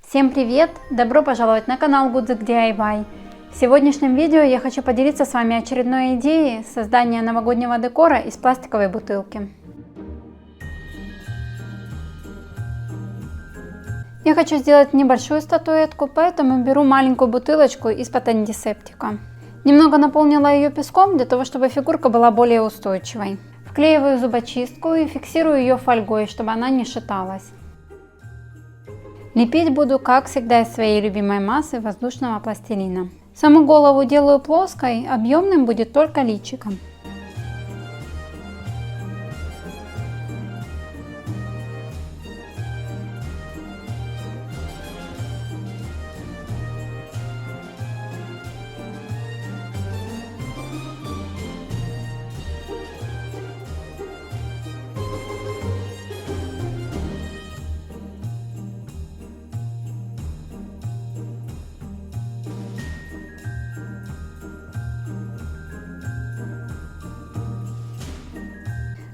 Всем привет! Добро пожаловать на канал Гудзик DIY. В сегодняшнем видео я хочу поделиться с вами очередной идеей создания новогоднего декора из пластиковой бутылки. Я хочу сделать небольшую статуэтку, поэтому беру маленькую бутылочку из-под антисептика. Немного наполнила ее песком, для того чтобы фигурка была более устойчивой. Вклеиваю зубочистку и фиксирую ее фольгой, чтобы она не шаталась. Лепить буду, как всегда, из своей любимой массы воздушного пластилина. Саму голову делаю плоской, объемным будет только личико.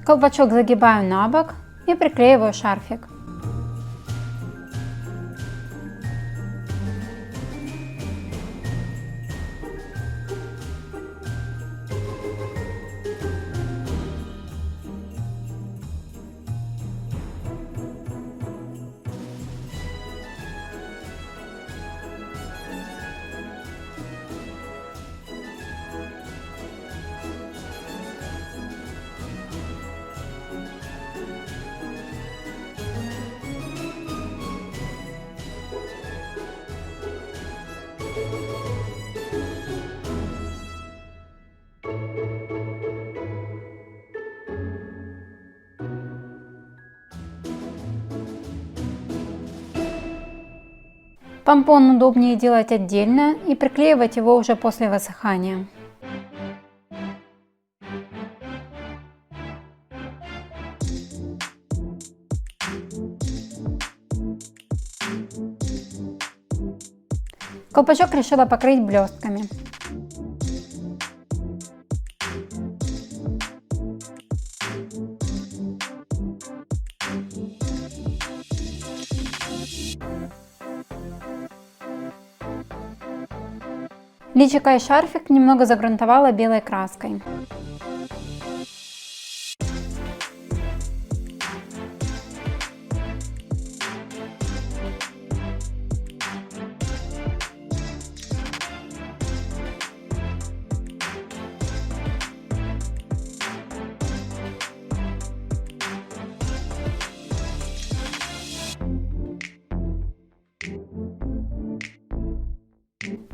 Колпачок загибаю на бок и приклеиваю шарфик. Помпон удобнее делать отдельно и приклеивать его уже после высыхания. Колпачок решила покрыть блестками. Личико и шарфик немного загрунтовала белой краской.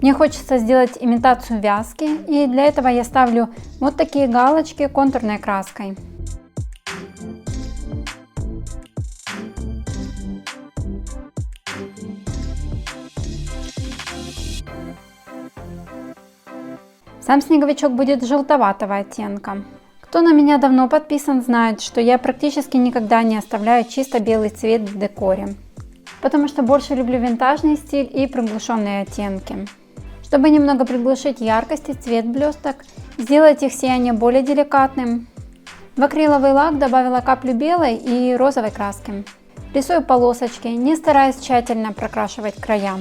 Мне хочется сделать имитацию вязки, и для этого я ставлю вот такие галочки контурной краской. Сам снеговичок будет желтоватого оттенка. Кто на меня давно подписан, знает, что я практически никогда не оставляю чисто белый цвет в декоре, потому что больше люблю винтажный стиль и приглушенные оттенки. Чтобы немного приглушить яркость и цвет блесток, сделать их сияние более деликатным, в акриловый лак добавила каплю белой и розовой краски. Рисую полосочки, не стараясь тщательно прокрашивать края.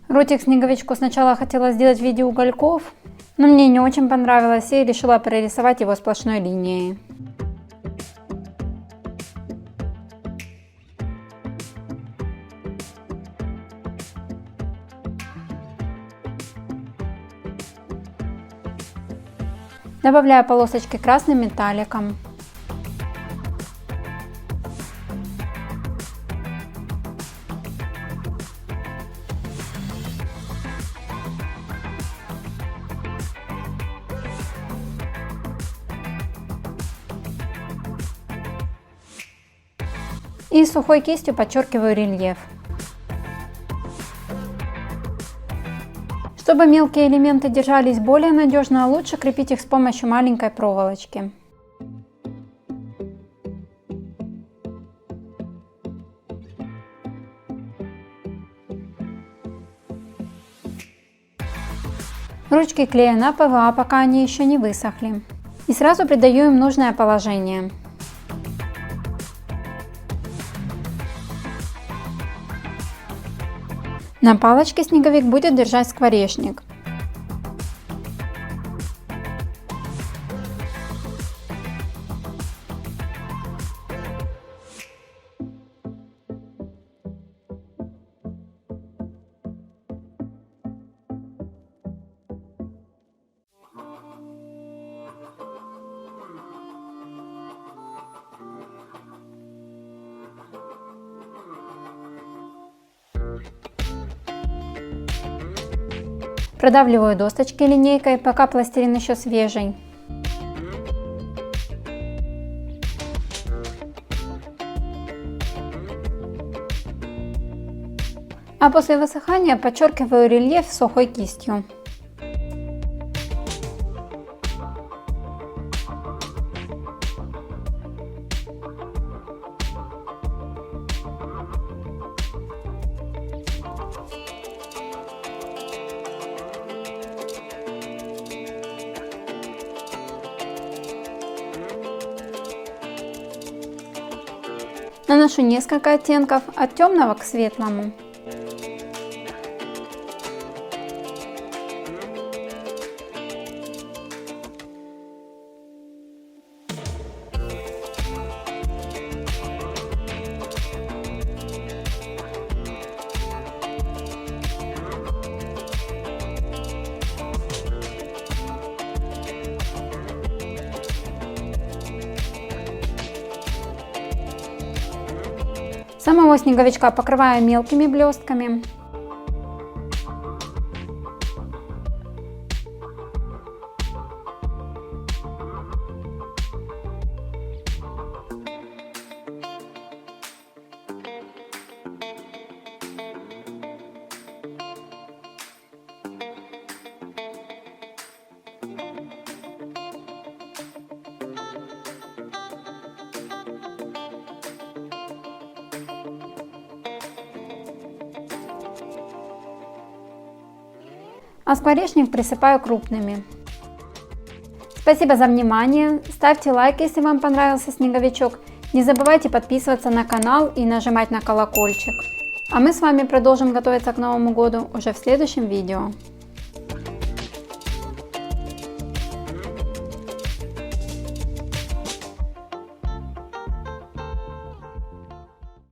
Ротик снеговичку сначала хотела сделать в виде угольков, но мне не очень понравилось, и решила прорисовать его сплошной линией. Добавляю полосочки красным металликом. И сухой кистью подчеркиваю рельеф. Чтобы мелкие элементы держались более надежно, лучше крепить их с помощью маленькой проволочки. Ручки клею на ПВА, пока они еще не высохли. И сразу придаю им нужное положение. На палочке снеговик будет держать скворечник. Продавливаю досточки линейкой, пока пластилин еще свежий. А после высыхания подчеркиваю рельеф сухой кистью. Наношу несколько оттенков от темного к светлому. Самого снеговичка покрываю мелкими блестками. А скворечник присыпаю крупными. Спасибо за внимание, ставьте лайк, если вам понравился снеговичок, не забывайте подписываться на канал и нажимать на колокольчик. А мы с вами продолжим готовиться к Новому году уже в следующем видео.